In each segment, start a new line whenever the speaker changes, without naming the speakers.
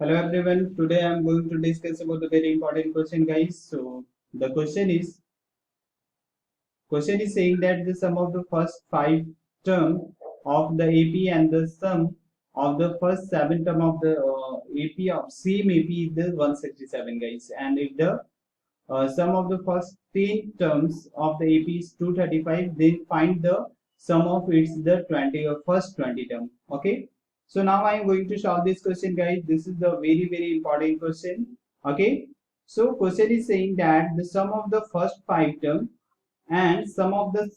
Hello everyone. Today I am going to discuss about the very important question, guys. So the question is saying that the sum of the first five term of the AP and the sum of the first seven term of the AP of same AP is the 167, guys. And if the sum of the first 10 terms of the AP is 235, then find the sum of its the 20 or first 20 term. Okay. So now I am going to solve this question, guys. This is the very important question. Okay. So question is saying that the sum of the first five term and sum of the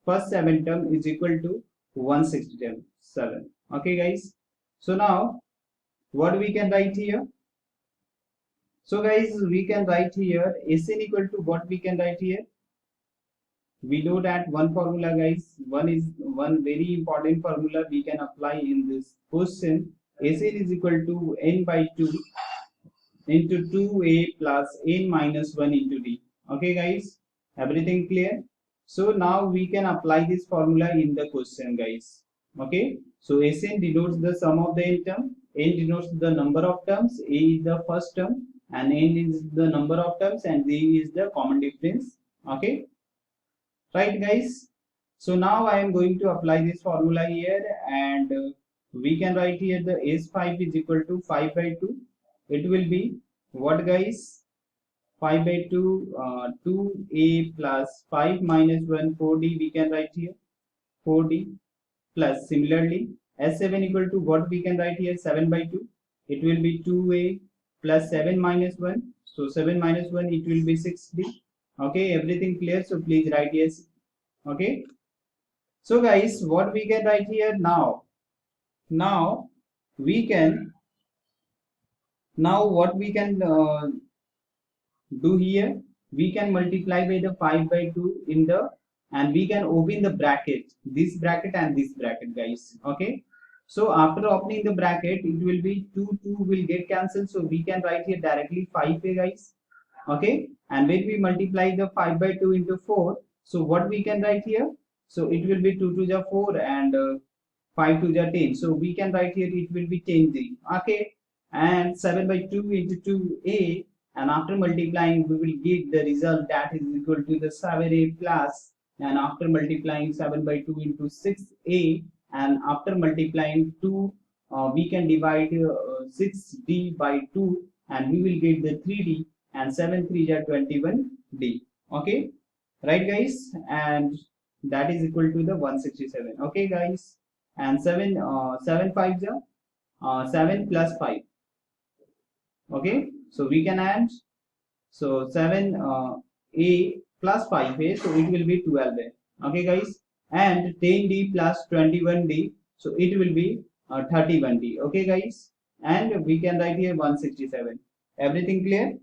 first seven term is equal to 167. Okay, guys. So now what we can write here? So guys, we can write here Sn equal to what we can write here. We know that one formula, guys. One very important formula we can apply in this question. Sn is equal to n by 2 into 2a plus n minus 1 into d. Okay, guys. Everything clear? So now we can apply this formula in the question, guys. Okay. So Sn denotes the sum of the n term. N denotes the number of terms. A is the first term and n is the number of terms and d is the common difference. Okay, right, guys. So now I am going to apply this formula here, and we can write here the S5 is equal to 5 by 2. It will be what, guys? 5 by 2, 2a plus 5 minus 1, 4d we can write here, 4d plus similarly S7 equal to what we can write here, 7 by 2. It will be 2a plus 7 minus 1. So 7 minus 1, it will be 6d. Okay, everything clear? So please write yes. Okay. So guys, what we can write here now? Now we can, what we can do here, we can multiply by the 5 by 2 in the, and we can open the bracket, this bracket and this bracket, guys. Okay. So after opening the bracket, it will be 2 will get cancelled. So we can write here directly 5a, guys. Okay. And when we multiply the 5 by 2 into 4, so what we can write here? So it will be 2 to the 4 and 5 to the 10. So we can write here it will be 10d. Okay. And 7 by 2 into 2a, and after multiplying we will get the result that is equal to the 7a plus, and after multiplying 7 by 2 into 6a, and after multiplying 2 we can divide 6d by 2 and we will get the 3d, and 7 3 are 21d. Okay, right, guys? And that is equal to the 167. Okay, guys. And 7 5 7 plus 5. Okay, so we can add, so 7 a plus 5a, so it will be 12a. Okay, guys. And 10d plus 21d, so it will be 31d. Okay, guys. And we can write here 167. Everything clear?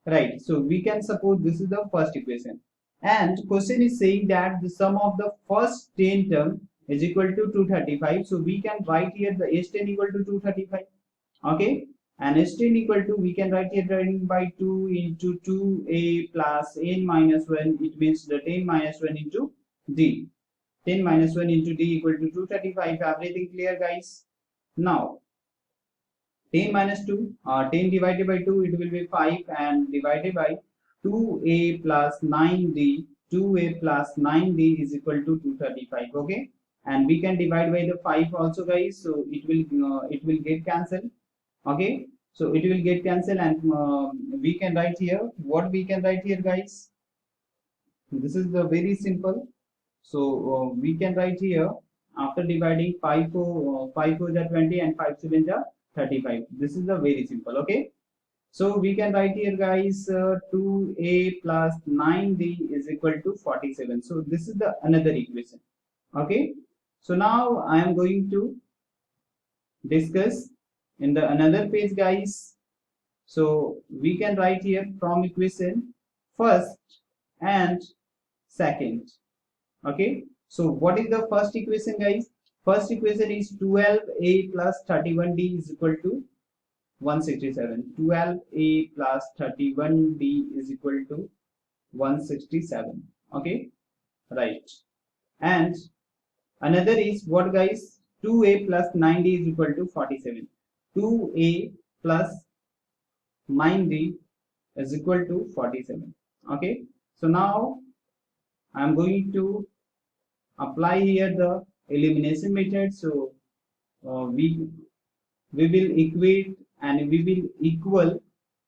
Right. So we can suppose this is the first equation, and question is saying that the sum of the first 10 term is equal to 235. So we can write here the S10 equal to 235. Okay, and S10 equal to, we can write here dividing by 2 into 2a plus n minus 1. It means the 10 minus 1 into d. 10 minus 1 into d equal to 235. Everything clear, guys? Now 10 minus 2, 10 divided by 2, it will be 5, and divided by 2a plus 9d, 2a plus 9d is equal to 235. Okay, and we can divide by the 5 also, guys. So it will get cancelled. Okay, so it will get cancelled, and we can write here, what we can write here, guys? This is the very simple. So we can write here, after dividing 5 4 are 20 and 5 7 are 35. This is the very simple. Okay, so we can write here, guys, 2a plus 9d is equal to 47. So this is the another equation. Okay, so now I am going to discuss in the another page, guys. So we can write here from equation first and second. Okay, so what is the first equation, guys? First equation is 12a plus 31d is equal to 167. 12a plus 31d is equal to 167. Okay, right. And another is what, guys? 2a plus 9d is equal to 47. 2a plus 9d is equal to 47. Okay, so now I am going to apply here the elimination method. So we will equate and we will equal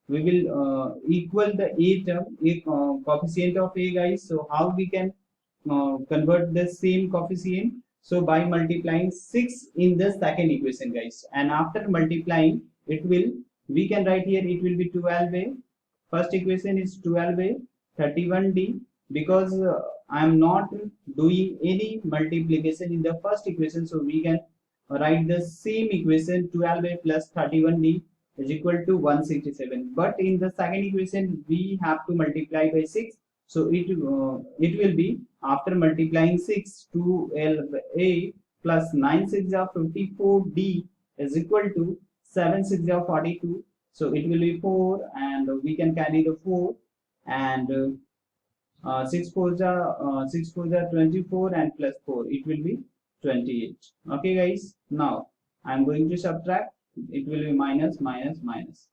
the a term, coefficient of a, guys. So how we can convert the same coefficient? So by multiplying 6 in the second equation, guys, and after multiplying it will, we can write here it will be 12a. First equation is 12a 31d, because I am not doing any multiplication in the first equation, so we can write the same equation 12a plus 31d is equal to 167. But in the second equation we have to multiply by 6, so it will be, after multiplying 6, 12a plus 9 6 are 54d is equal to 7 6 are 42. So it will be 4, and we can carry the 4, and 6 4s are 24, and plus 4 it will be 28. Okay, guys. Now I am going to subtract. It will be minus minus minus.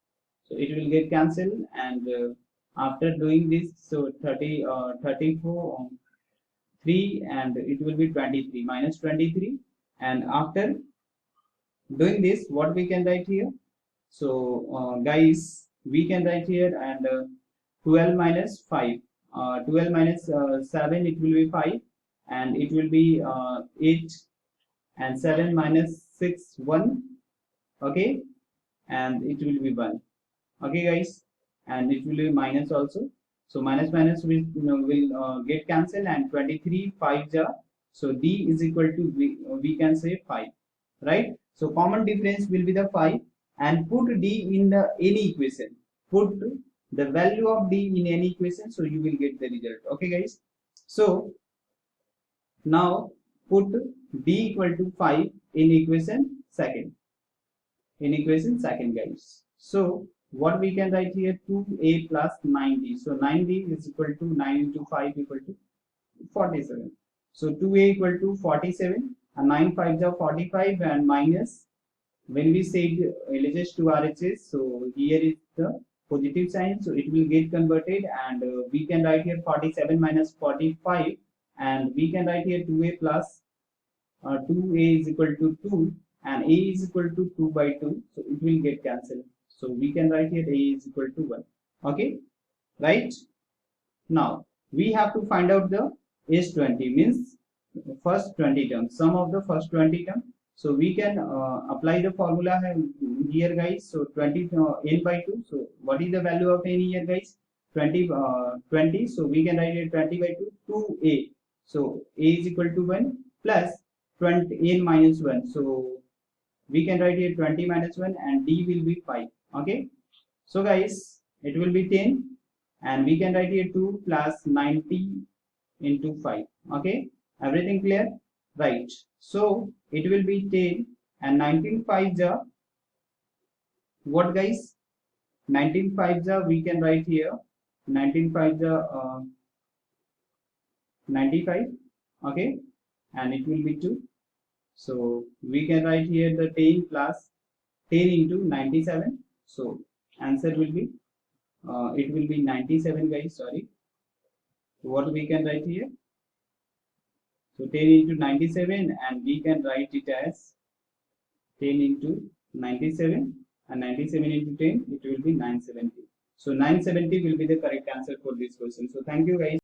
So it will get cancelled, and after doing this, so 34 3, and it will be 23 minus 23. And after doing this, what we can write here? So guys, we can write here, and 12 minus 5, 12 minus 7, it will be 5, and it will be 8, and 7 minus 6 1. Okay, and it will be 1. Okay, guys, and it will be minus also. So minus minus will get cancelled, and 23 5 jar, so d is equal to, we can say 5, right? So common difference will be the 5, and put d in the any equation, put the value of d in any equation, so you will get the result. Okay, guys, so now put d equal to 5 in equation second, guys. So what we can write here? 2a plus 9d. So 9d is equal to 9 into 5 equal to 47. So 2a equal to 47, and 9 5s are 45, and minus, when we say LHS to RHS, so here is the positive sign, so it will get converted, and we can write here 47 minus 45, and we can write here 2a plus 2a is equal to 2, and a is equal to 2 by 2, so it will get cancelled. So we can write here a is equal to 1. Okay, right? Now we have to find out the S20, means first 20 terms, sum of the first 20 terms. So we can apply the formula here, guys. So 20 n by 2. So what is the value of n here, guys? 20. So we can write it 20 by 2 2a. So a is equal to 1 plus 20 n minus 1. So we can write here 20 minus 1, and d will be 5. Okay, so guys, it will be 10, and we can write here 2 plus 90 into 5. Okay, everything clear? Right. So it will be 10, and 19 5s are what, guys? 19 5s are, we can write here 19 5s are 95. Okay, and it will be 2. So we can write here the 10 plus 10 into 97. So answer will be it will be 97, guys. Sorry, what we can write here? So 10 into 97, and we can write it as 10 into 97, and 97 into 10, it will be 970. So 970 will be the correct answer for this question. So thank you, guys.